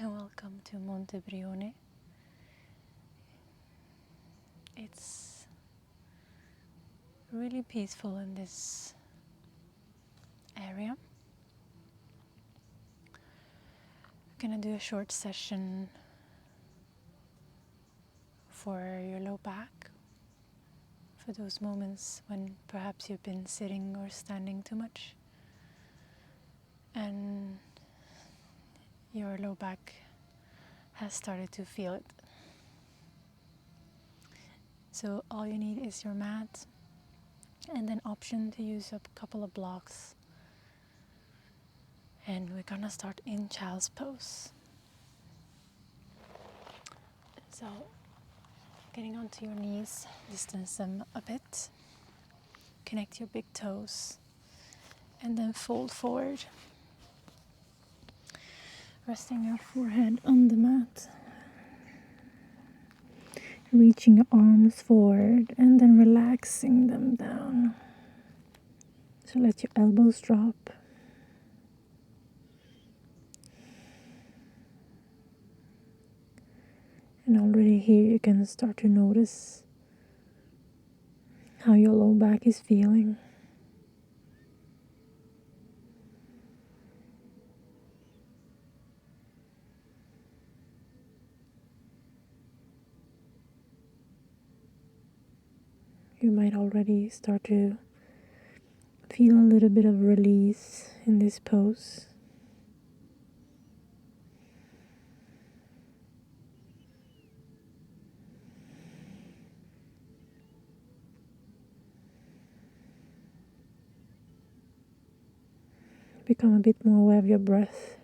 and welcome to Montebrione. It's really peaceful in this area. We're gonna do a short session for your low back, for those moments when perhaps you've been sitting or standing too much and your low back has started to feel it. So all you need is your mat and an option to use a couple of blocks. And we're gonna start in child's pose. So getting onto your knees, distance them a bit, connect your big toes, and then fold forward, resting your forehead on the mat, reaching your arms forward and then relaxing them down. So let your elbows drop. And already here you can start to notice how your low back is feeling. You might already start to feel a little bit of release in this pose. Become a bit more aware of your breath.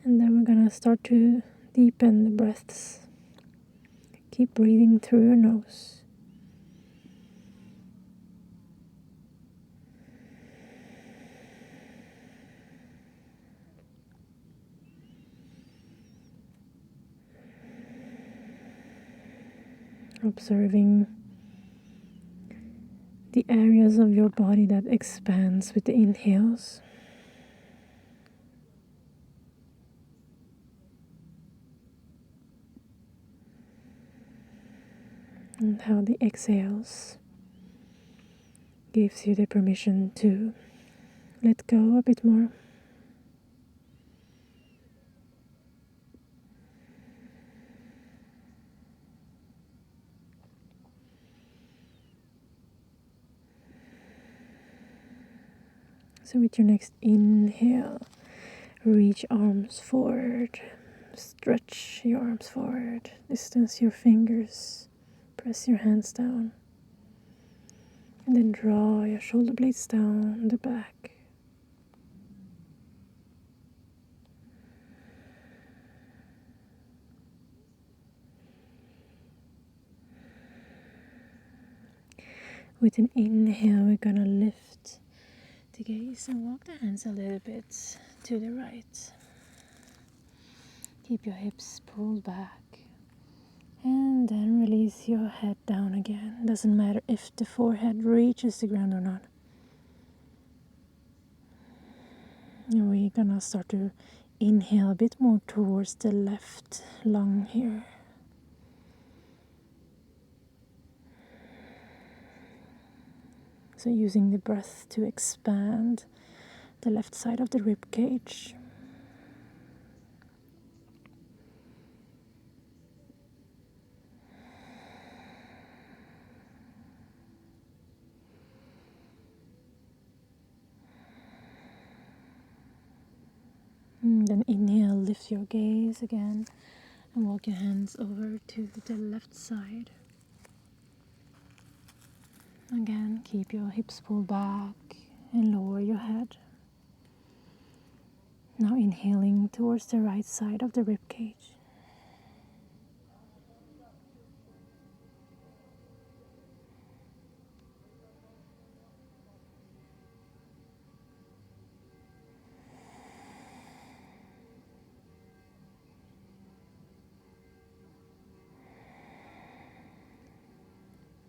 And then we're gonna start to deepen the breaths. Keep breathing through your nose. Observing the areas of your body that expands with the inhales. And how the exhales gives you the permission to let go a bit more. So with your next inhale, reach arms forward, stretch your arms forward, distance your fingers, press your hands down, and then draw your shoulder blades down the back. With an inhale, we're gonna lift the gaze and walk the hands a little bit to the right. Keep your hips pulled back. And then release your head down again. Doesn't matter if the forehead reaches the ground or not. And we're gonna start to inhale a bit more towards the left lung here. So using the breath to expand the left side of the rib cage. And then inhale, lift your gaze again and walk your hands over to the left side. Again, keep your hips pulled back and lower your head. Now inhaling towards the right side of the rib cage.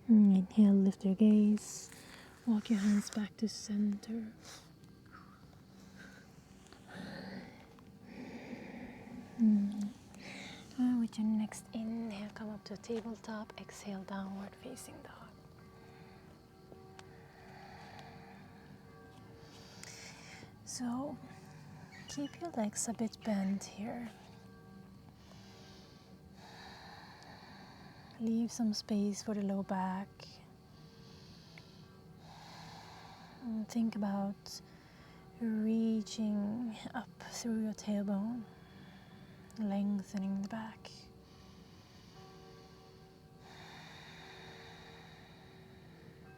Inhale, lift your gaze. Walk your hands back to center. With your next inhale, come up to tabletop. Exhale, downward facing dog. So, keep your legs a bit bent here. Leave some space for the low back. And think about reaching up through your tailbone, lengthening the back.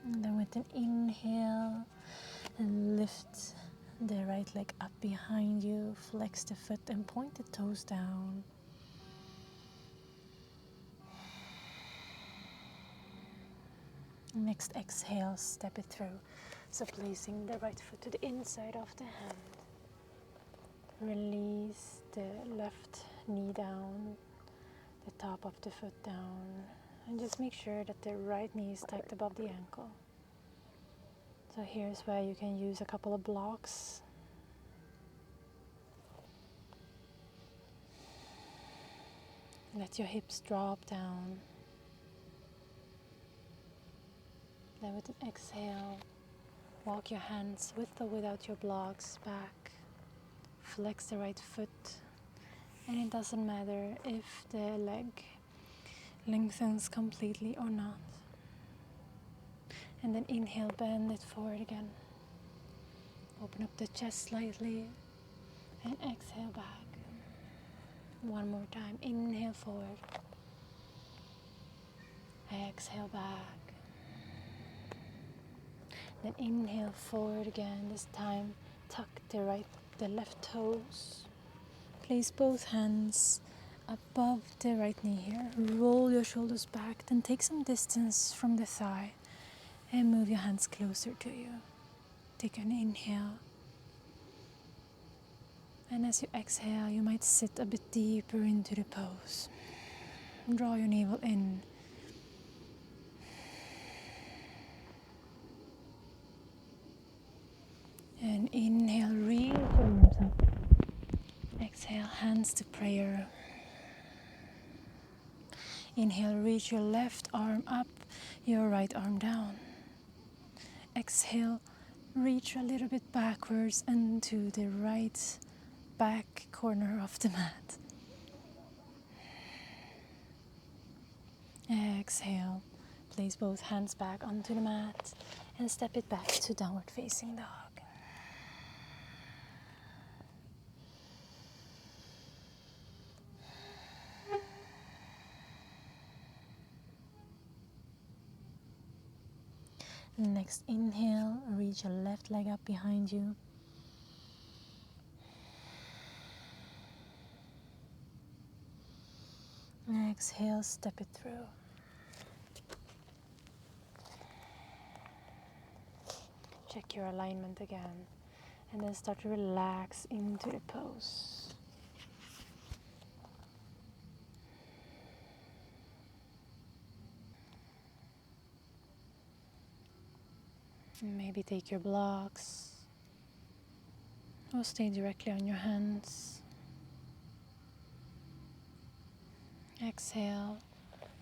And then with an inhale, lift the right leg up behind you, flex the foot and point the toes down. Next exhale, step it through. So placing the right foot to the inside of the hand. Release the left knee down, the top of the foot down. And just make sure that the right knee is tucked above the ankle. So here's where you can use a couple of blocks. Let your hips drop down. Then with an exhale, walk your hands with or without your blocks back. Flex the right foot. And it doesn't matter if the leg lengthens completely or not. And then inhale, bend it forward again. Open up the chest slightly and exhale back. One more time. Inhale forward. Exhale back. Then inhale forward again. This time tuck the left toes. Place both hands above the right knee here. Roll your shoulders back. Then take some distance from the thigh and move your hands closer to you. Take an inhale. And as you exhale, you might sit a bit deeper into the pose. Draw your navel in. And inhale, reach your arms up. Exhale, hands to prayer. Inhale, reach your left arm up, your right arm down. Exhale, reach a little bit backwards and to the right back corner of the mat. Exhale, place both hands back onto the mat and step it back to downward facing dog. Next inhale, reach your left leg up behind you. Exhale, step it through. Check your alignment again. And then start to relax into the pose. Maybe take your blocks or stay directly on your hands. Exhale,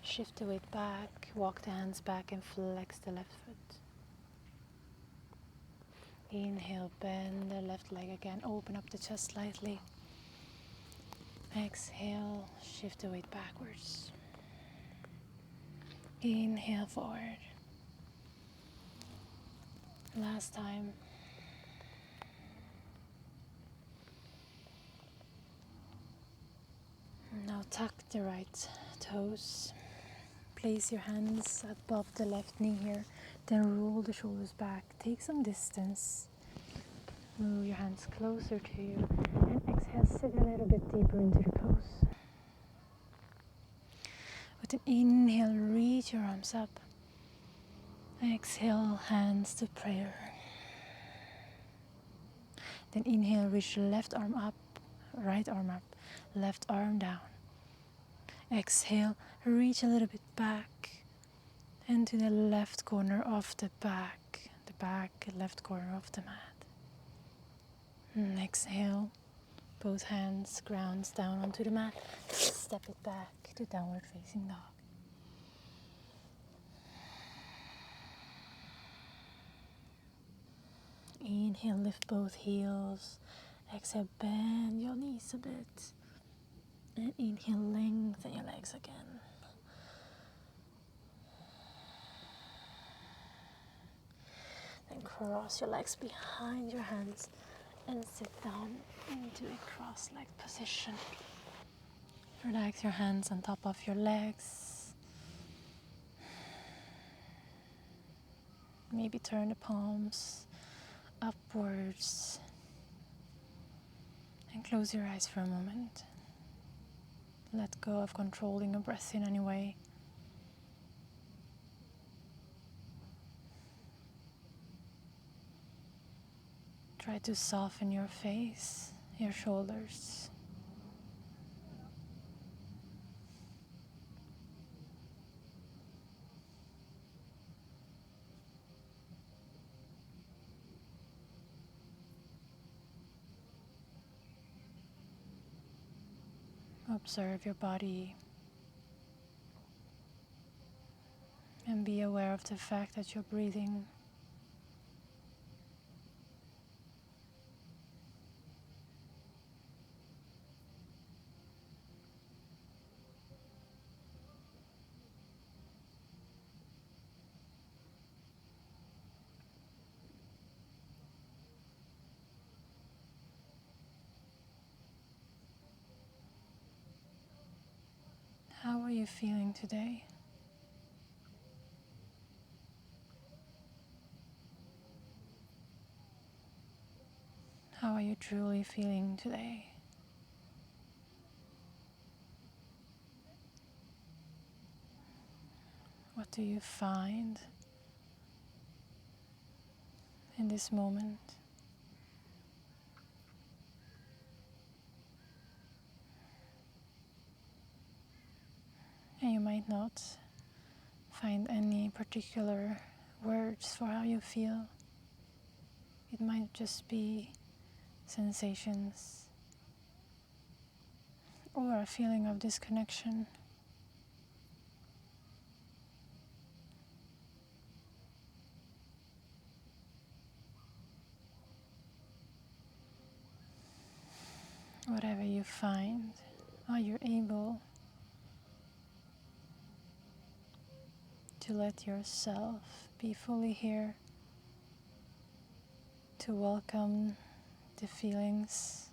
shift the weight back, walk the hands back and flex the left foot. Inhale, bend the left leg again, open up the chest slightly. Exhale, shift the weight backwards. Inhale forward. Last time. Now tuck the right toes. Place your hands above the left knee here. Then roll the shoulders back, take some distance, move your hands closer to you, and exhale, sit a little bit deeper into the pose. With an inhale, reach your arms up. Exhale, hands to prayer. Then inhale, reach the left arm up, right arm up, left arm down. Exhale, reach a little bit back and to the left corner of the back left corner of the mat. And exhale, both hands grounds down onto the mat. Step it back to downward facing dog. Inhale, lift both heels. Exhale, bend your knees a bit. And inhale, lengthen your legs again. Then cross your legs behind your hands and sit down into a cross-legged position. Relax your hands on top of your legs. Maybe turn the palms upwards and close your eyes for a moment. Let go of controlling your breath in any way. Try to soften your face, your shoulders. Observe your body and be aware of the fact that you're breathing. How are you feeling today? How are you truly feeling today? What do you find in this moment? And you might not find any particular words for how you feel. It might just be sensations or a feeling of disconnection. Whatever you find, are you able to let yourself be fully here, to welcome the feelings,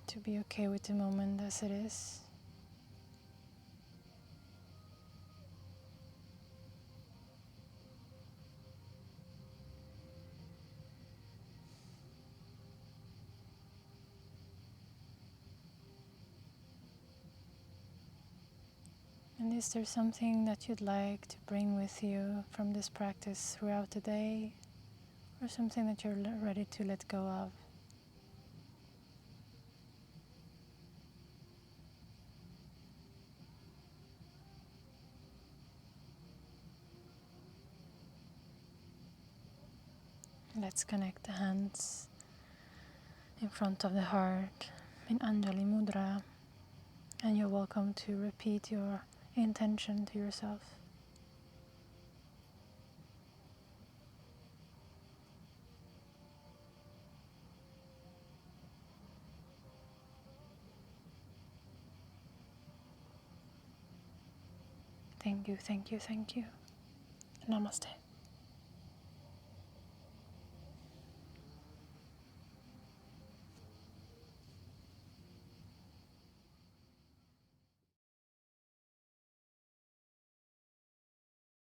to be okay with the moment as it is? And is there something that you'd like to bring with you from this practice throughout the day, or something that you're ready to let go of? Let's connect the hands in front of the heart in Anjali Mudra, and you're welcome to repeat your intention to yourself. Thank you, thank you, thank you. Namaste.